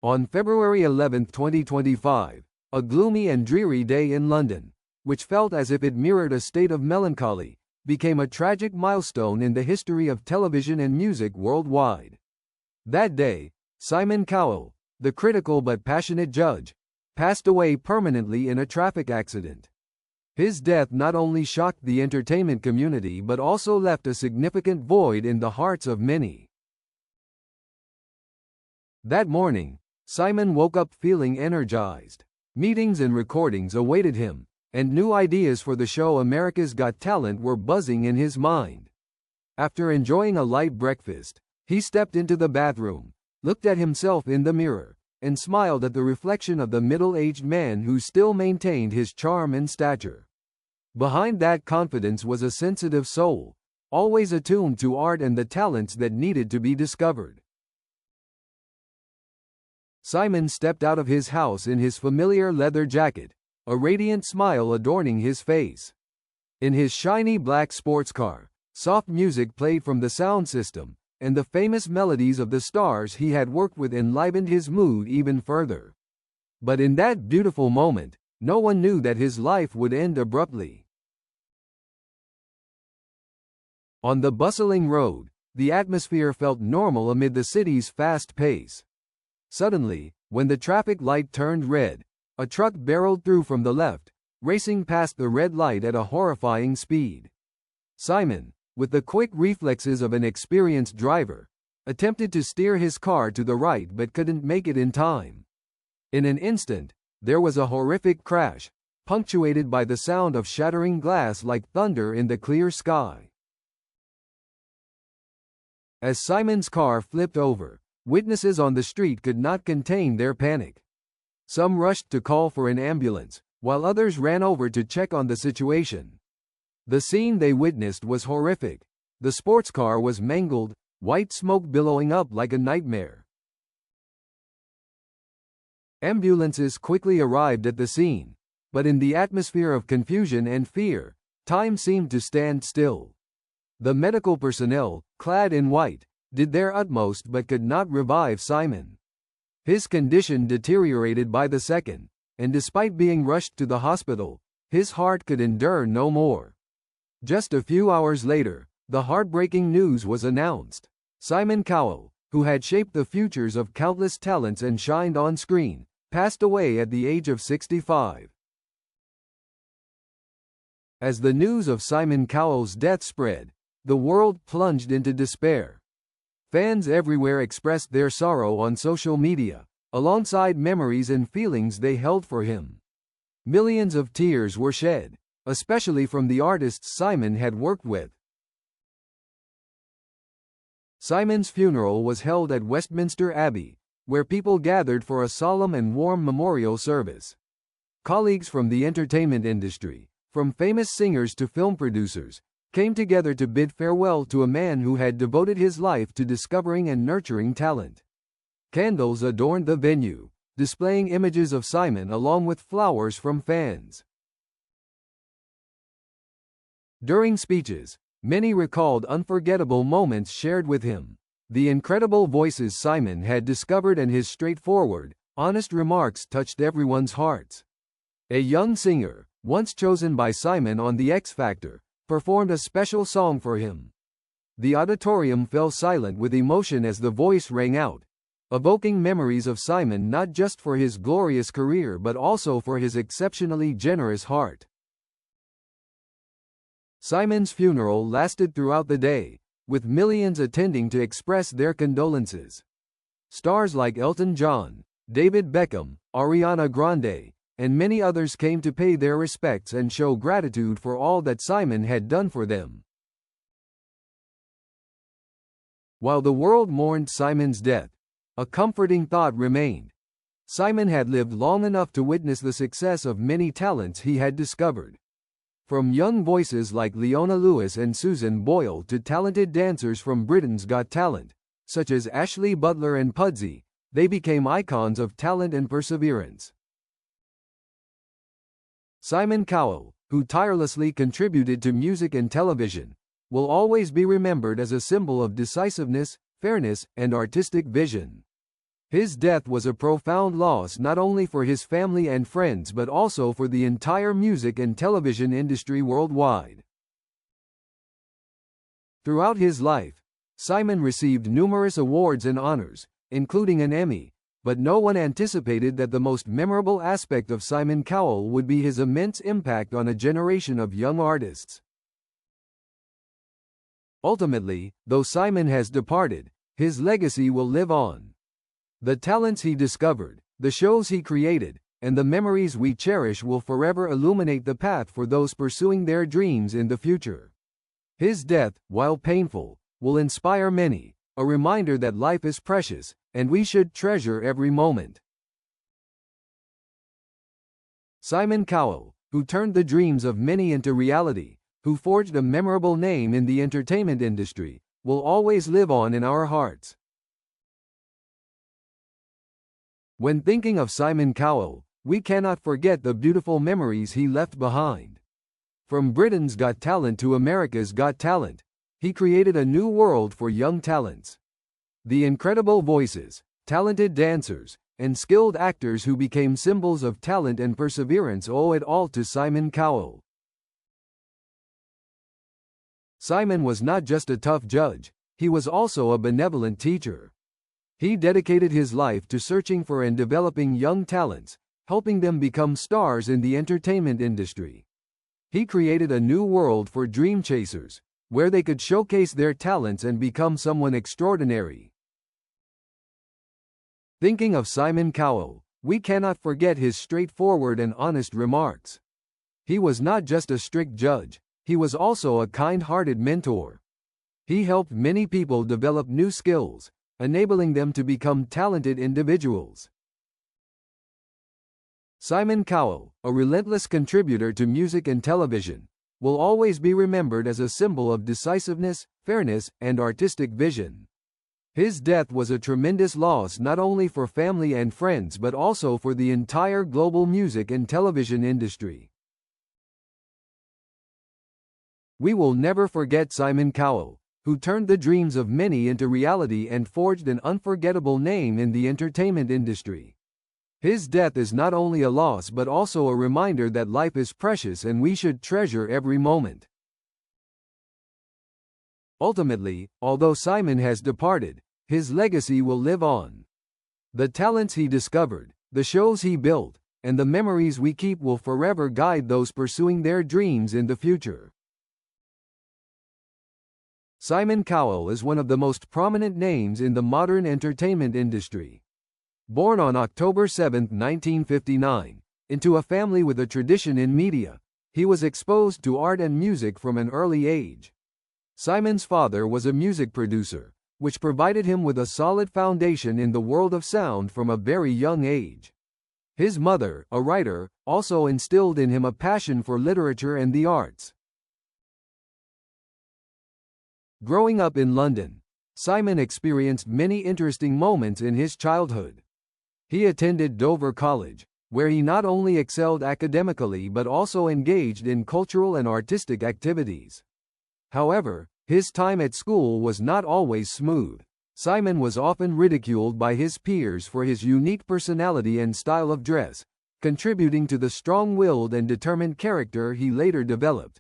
On February 11, 2025, a gloomy and dreary day in London, which felt as if it mirrored a state of melancholy, became a tragic milestone in the history of television and music worldwide. That day, Simon Cowell, the critical but passionate judge, passed away permanently in a traffic accident. His death not only shocked the entertainment community but also left a significant void in the hearts of many. That morning, Simon woke up feeling energized. Meetings and recordings awaited him, and new ideas for the show America's Got Talent were buzzing in his mind. After enjoying a light breakfast, he stepped into the bathroom, looked at himself in the mirror, and smiled at the reflection of the middle-aged man who still maintained his charm and stature. Behind that confidence was a sensitive soul, always attuned to art and the talents that needed to be discovered. Simon stepped out of his house in his familiar leather jacket, a radiant smile adorning his face. In his shiny black sports car, soft music played from the sound system, and the famous melodies of the stars he had worked with enlivened his mood even further. But in that beautiful moment, no one knew that his life would end abruptly. On the bustling road, the atmosphere felt normal amid the city's fast pace. Suddenly, when the traffic light turned red, a truck barreled through from the left, racing past the red light at a horrifying speed. Simon, with the quick reflexes of an experienced driver, attempted to steer his car to the right but couldn't make it in time. In an instant, there was a horrific crash, punctuated by the sound of shattering glass like thunder in the clear sky. As Simon's car flipped over, witnesses on the street could not contain their panic. Some rushed to call for an ambulance, while others ran over to check on the situation. The scene they witnessed was horrific. The sports car was mangled, white smoke billowing up like a nightmare. Ambulances quickly arrived at the scene, but in the atmosphere of confusion and fear, time seemed to stand still. The medical personnel, clad in white, did their utmost but could not revive Simon. His condition deteriorated by the second, and despite being rushed to the hospital, his heart could endure no more. Just a few hours later, the heartbreaking news was announced. Simon Cowell, who had shaped the futures of countless talents and shined on screen, passed away at the age of 65. As the news of Simon Cowell's death spread, the world plunged into despair. Fans everywhere expressed their sorrow on social media, alongside memories and feelings they held for him. Millions of tears were shed, especially from the artists Simon had worked with. Simon's funeral was held at Westminster Abbey, where people gathered for a solemn and warm memorial service. Colleagues from the entertainment industry, from famous singers to film producers, came together to bid farewell to a man who had devoted his life to discovering and nurturing talent. Candles adorned the venue, displaying images of Simon along with flowers from fans. During speeches, many recalled unforgettable moments shared with him. The incredible voices Simon had discovered and his straightforward, honest remarks touched everyone's hearts. A young singer, once chosen by Simon on The X Factor, performed a special song for him. The auditorium fell silent with emotion as the voice rang out, evoking memories of Simon not just for his glorious career but also for his exceptionally generous heart. Simon's funeral lasted throughout the day, with millions attending to express their condolences. Stars like Elton John, David Beckham, Ariana Grande, and many others came to pay their respects and show gratitude for all that Simon had done for them. While the world mourned Simon's death, a comforting thought remained. Simon had lived long enough to witness the success of many talents he had discovered. From young voices like Leona Lewis and Susan Boyle to talented dancers from Britain's Got Talent, such as Ashley Butler and Pudsey, they became icons of talent and perseverance. Simon Cowell, who tirelessly contributed to music and television, will always be remembered as a symbol of decisiveness, fairness, and artistic vision. His death was a profound loss not only for his family and friends but also for the entire music and television industry worldwide. Throughout his life, Simon received numerous awards and honors, including an Emmy, but no one anticipated that the most memorable aspect of Simon Cowell would be his immense impact on a generation of young artists. Ultimately, though Simon has departed, his legacy will live on. The talents he discovered, the shows he created, and the memories we cherish will forever illuminate the path for those pursuing their dreams in the future. His death, while painful, will inspire many, a reminder that life is precious, and we should treasure every moment. Simon Cowell, who turned the dreams of many into reality, who forged a memorable name in the entertainment industry, will always live on in our hearts. When thinking of Simon Cowell, we cannot forget the beautiful memories he left behind. From Britain's Got Talent to America's Got Talent, he created a new world for young talents. The incredible voices, talented dancers, and skilled actors who became symbols of talent and perseverance owe it all to Simon Cowell. Simon was not just a tough judge, he was also a benevolent teacher. He dedicated his life to searching for and developing young talents, helping them become stars in the entertainment industry. He created a new world for dream chasers, where they could showcase their talents and become someone extraordinary. Thinking of Simon Cowell, we cannot forget his straightforward and honest remarks. He was not just a strict judge, he was also a kind-hearted mentor. He helped many people develop new skills, enabling them to become talented individuals. Simon Cowell, a relentless contributor to music and television, will always be remembered as a symbol of decisiveness, fairness, and artistic vision. His death was a tremendous loss not only for family and friends but also for the entire global music and television industry. We will never forget Simon Cowell, who turned the dreams of many into reality and forged an unforgettable name in the entertainment industry. His death is not only a loss but also a reminder that life is precious and we should treasure every moment. Ultimately, although Simon has departed, his legacy will live on. The talents he discovered, the shows he built, and the memories we keep will forever guide those pursuing their dreams in the future. Simon Cowell is one of the most prominent names in the modern entertainment industry. Born on October 7, 1959, into a family with a tradition in media, he was exposed to art and music from an early age. Simon's father was a music producer, which provided him with a solid foundation in the world of sound from a very young age. His mother, a writer, also instilled in him a passion for literature and the arts. Growing up in London, Simon experienced many interesting moments in his childhood. He attended Dover College, where he not only excelled academically but also engaged in cultural and artistic activities. However, his time at school was not always smooth. Simon was often ridiculed by his peers for his unique personality and style of dress, contributing to the strong-willed and determined character he later developed.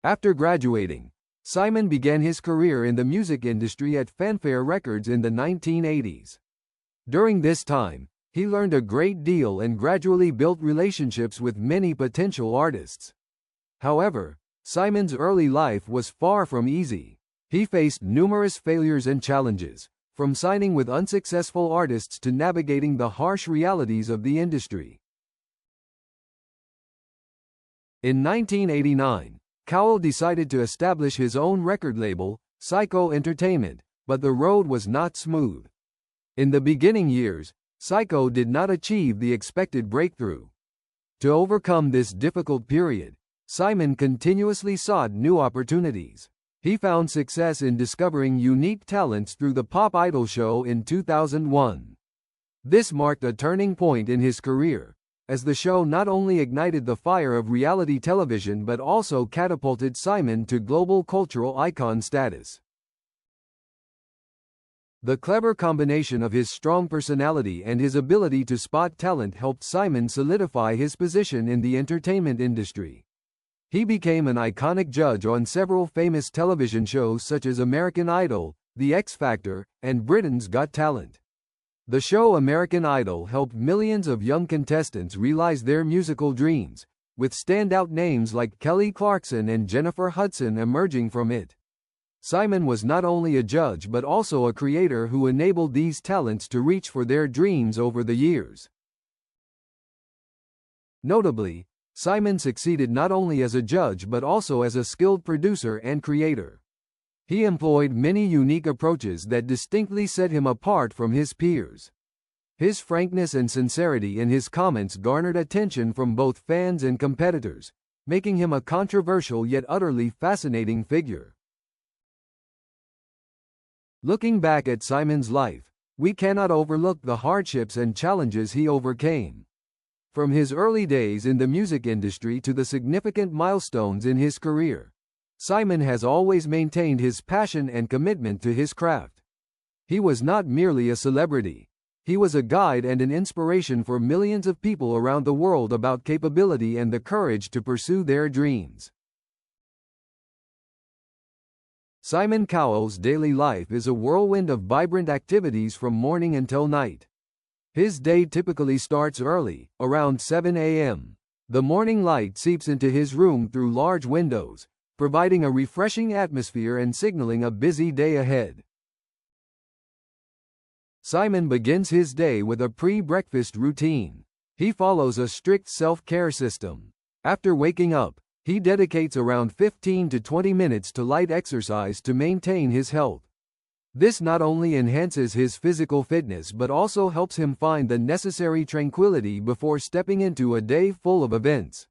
After graduating, Simon began his career in the music industry at Fanfare Records in the 1980s. During this time, he learned a great deal and gradually built relationships with many potential artists. However, Simon's early life was far from easy. He faced numerous failures and challenges, from signing with unsuccessful artists to navigating the harsh realities of the industry. In 1989, Cowell decided to establish his own record label, Psycho Entertainment, but the road was not smooth. In the beginning years, Psycho did not achieve the expected breakthrough. To overcome this difficult period, Simon continuously sought new opportunities. He found success in discovering unique talents through the Pop Idol show in 2001. This marked a turning point in his career, as the show not only ignited the fire of reality television but also catapulted Simon to global cultural icon status. The clever combination of his strong personality and his ability to spot talent helped Simon solidify his position in the entertainment industry. He became an iconic judge on several famous television shows such as American Idol, The X Factor, and Britain's Got Talent. The show American Idol helped millions of young contestants realize their musical dreams, with standout names like Kelly Clarkson and Jennifer Hudson emerging from it. Simon was not only a judge but also a creator who enabled these talents to reach for their dreams over the years. Notably, Simon succeeded not only as a judge but also as a skilled producer and creator. He employed many unique approaches that distinctly set him apart from his peers. His frankness and sincerity in his comments garnered attention from both fans and competitors, making him a controversial yet utterly fascinating figure. Looking back at Simon's life, we cannot overlook the hardships and challenges he overcame. From his early days in the music industry to the significant milestones in his career, Simon has always maintained his passion and commitment to his craft. He was not merely a celebrity. He was a guide and an inspiration for millions of people around the world about capability and the courage to pursue their dreams. Simon Cowell's daily life is a whirlwind of vibrant activities from morning until night. His day typically starts early, around 7 a.m. The morning light seeps into his room through large windows, providing a refreshing atmosphere and signaling a busy day ahead. Simon begins his day with a pre-breakfast routine. He follows a strict self-care system. After waking up, he dedicates around 15 to 20 minutes to light exercise to maintain his health. This not only enhances his physical fitness but also helps him find the necessary tranquility before stepping into a day full of events.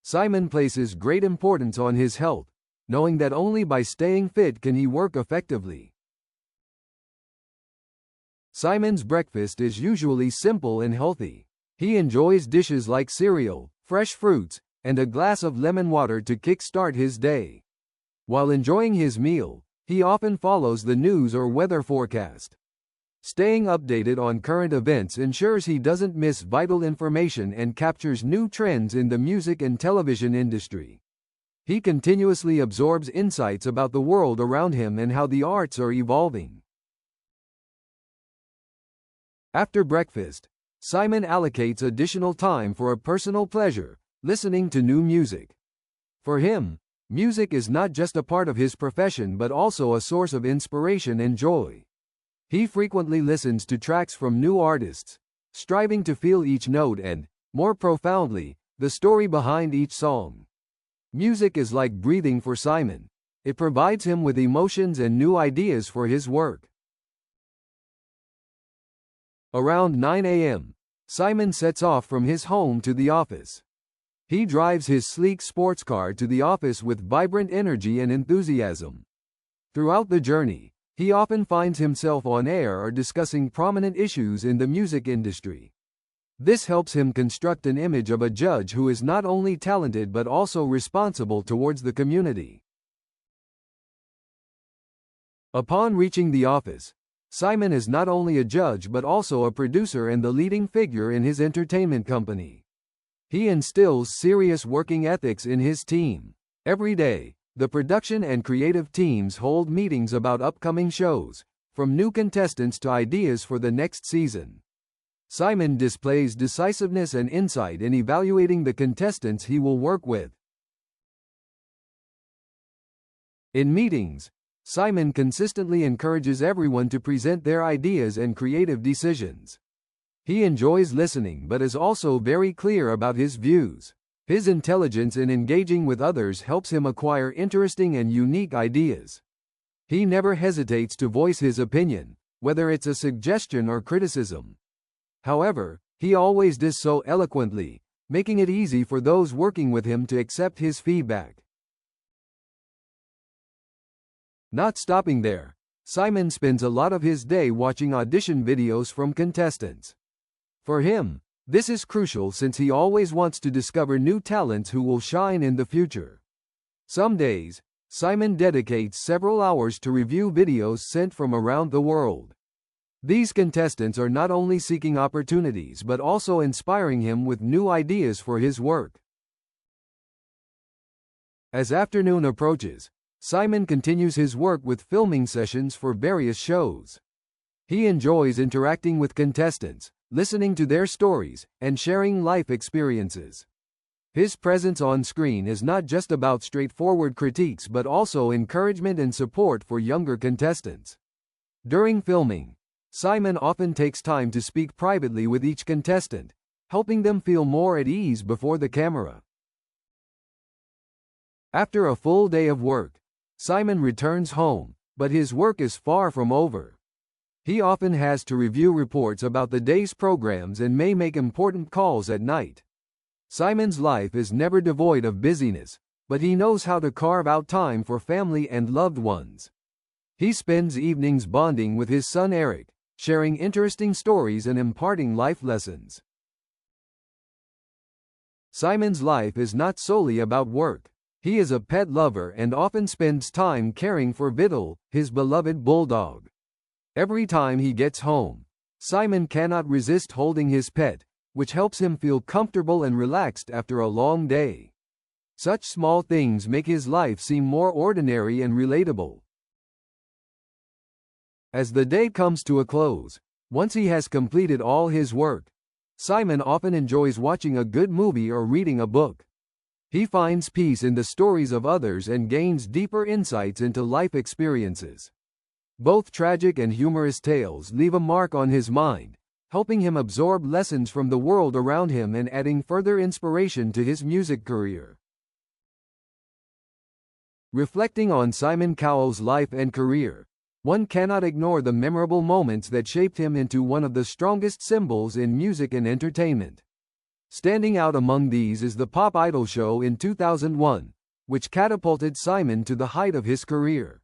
Simon places great importance on his health, knowing that only by staying fit can he work effectively. Simon's breakfast is usually simple and healthy. He enjoys dishes like cereal, fresh fruits, and a glass of lemon water to kickstart his day. While enjoying his meal, he often follows the news or weather forecast. Staying updated on current events ensures he doesn't miss vital information and captures new trends in the music and television industry. He continuously absorbs insights about the world around him and how the arts are evolving. After breakfast, Simon allocates additional time for a personal pleasure, listening to new music. For him, music is not just a part of his profession but also a source of inspiration and joy. He frequently listens to tracks from new artists, striving to feel each note and, more profoundly, the story behind each song. Music is like breathing for Simon. It provides him with emotions and new ideas for his work. Around 9 a.m., Simon sets off from his home to the office. He drives his sleek sports car to the office with vibrant energy and enthusiasm. Throughout the journey, he often finds himself on air or discussing prominent issues in the music industry. This helps him construct an image of a judge who is not only talented but also responsible towards the community. Upon reaching the office, Simon is not only a judge but also a producer and the leading figure in his entertainment company. He instills serious working ethics in his team. Every day, the production and creative teams hold meetings about upcoming shows, from new contestants to ideas for the next season. Simon displays decisiveness and insight in evaluating the contestants he will work with. In meetings, Simon consistently encourages everyone to present their ideas and creative decisions. He enjoys listening but is also very clear about his views. His intelligence in engaging with others helps him acquire interesting and unique ideas. He never hesitates to voice his opinion, whether it's a suggestion or criticism. However, he always does so eloquently, making it easy for those working with him to accept his feedback. Not stopping there, Simon spends a lot of his day watching audition videos from contestants. For him, this is crucial since he always wants to discover new talents who will shine in the future. Some days, Simon dedicates several hours to review videos sent from around the world. These contestants are not only seeking opportunities but also inspiring him with new ideas for his work. As afternoon approaches, Simon continues his work with filming sessions for various shows. He enjoys interacting with contestants, listening to their stories, and sharing life experiences. His presence on screen is not just about straightforward critiques but also encouragement and support for younger contestants. During filming, Simon often takes time to speak privately with each contestant, helping them feel more at ease before the camera. After a full day of work, Simon returns home, but his work is far from over. He often has to review reports about the day's programs and may make important calls at night. Simon's life is never devoid of busyness, but he knows how to carve out time for family and loved ones. He spends evenings bonding with his son Eric, sharing interesting stories and imparting life lessons. Simon's life is not solely about work. He is a pet lover and often spends time caring for Vittel, his beloved bulldog. Every time he gets home, Simon cannot resist holding his pet, which helps him feel comfortable and relaxed after a long day. Such small things make his life seem more ordinary and relatable. As the day comes to a close, once he has completed all his work, Simon often enjoys watching a good movie or reading a book. He finds peace in the stories of others and gains deeper insights into life experiences. Both tragic and humorous tales leave a mark on his mind, helping him absorb lessons from the world around him and adding further inspiration to his music career. Reflecting on Simon Cowell's life and career, one cannot ignore the memorable moments that shaped him into one of the strongest symbols in music and entertainment. Standing out among these is the Pop Idol show in 2001, which catapulted Simon to the height of his career.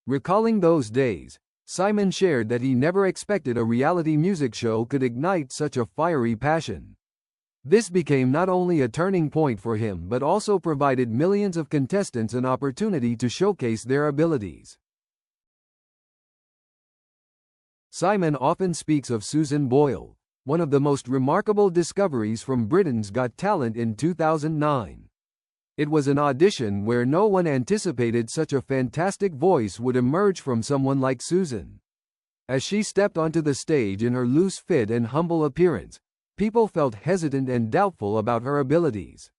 Recalling those days, Simon shared that he never expected a reality music show could ignite such a fiery passion. This became not only a turning point for him but also provided millions of contestants an opportunity to showcase their abilities. Simon often speaks of Susan Boyle, one of the most remarkable discoveries from Britain's Got Talent in 2009. It was an audition where no one anticipated such a fantastic voice would emerge from someone like Susan. As she stepped onto the stage in her loose fit and humble appearance, people felt hesitant and doubtful about her abilities.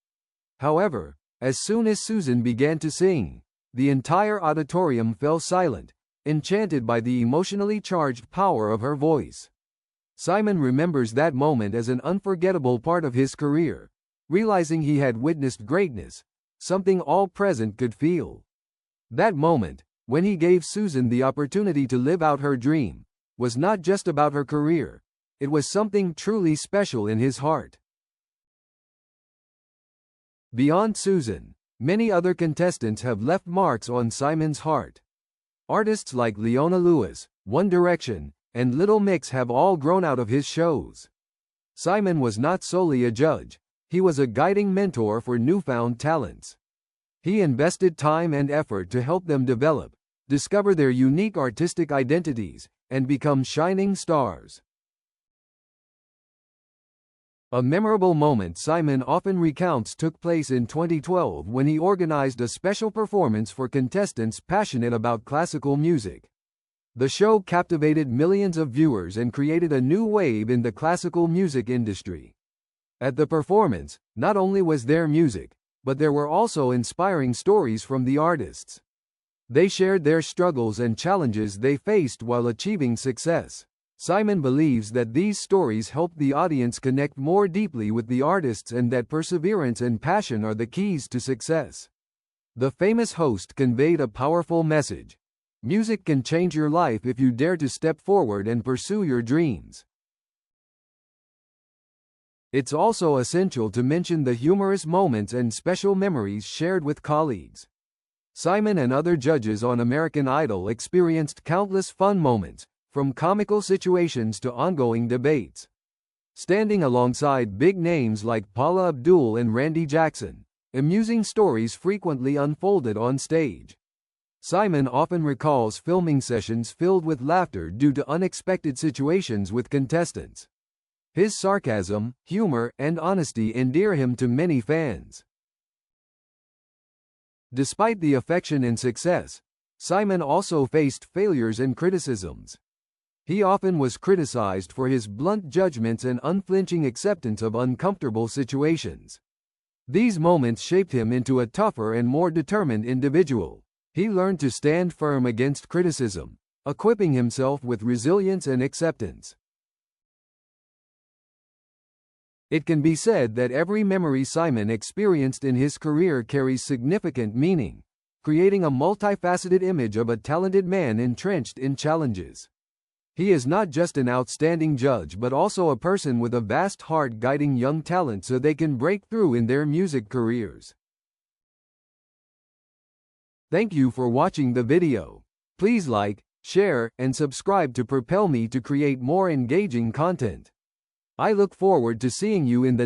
However, as soon as Susan began to sing, the entire auditorium fell silent, enchanted by the emotionally charged power of her voice. Simon remembers that moment as an unforgettable part of his career, realizing he had witnessed greatness, something all present could feel. That moment, when he gave Susan the opportunity to live out her dream, was not just about her career, it was something truly special in his heart. Beyond Susan, many other contestants have left marks on Simon's heart. Artists like Leona Lewis, One Direction, and Little Mix have all grown out of his shows. Simon was not solely a judge, he was a guiding mentor for newfound talents. He invested time and effort to help them develop, discover their unique artistic identities, and become shining stars. A memorable moment Simon often recounts took place in 2012 when he organized a special performance for contestants passionate about classical music. The show captivated millions of viewers and created a new wave in the classical music industry. At the performance, not only was there music, but there were also inspiring stories from the artists. They shared their struggles and challenges they faced while achieving success. Simon believes that these stories helped the audience connect more deeply with the artists and that perseverance and passion are the keys to success. The famous host conveyed a powerful message. Music can change your life if you dare to step forward and pursue your dreams. It's also essential to mention the humorous moments and special memories shared with colleagues. Simon and other judges on American Idol experienced countless fun moments, from comical situations to ongoing debates. Standing alongside big names like Paula Abdul and Randy Jackson, amusing stories frequently unfolded on stage. Simon often recalls filming sessions filled with laughter due to unexpected situations with contestants. His sarcasm, humor, and honesty endear him to many fans. Despite the affection and success, Simon also faced failures and criticisms. He often was criticized for his blunt judgments and unflinching acceptance of uncomfortable situations. These moments shaped him into a tougher and more determined individual. He learned to stand firm against criticism, equipping himself with resilience and acceptance. It can be said that every memory Simon experienced in his career carries significant meaning, creating a multifaceted image of a talented man entrenched in challenges. He is not just an outstanding judge but also a person with a vast heart guiding young talent so they can break through in their music careers. Thank you for watching the video. Please like, share, and subscribe to propel me to create more engaging content. I look forward to seeing you in the next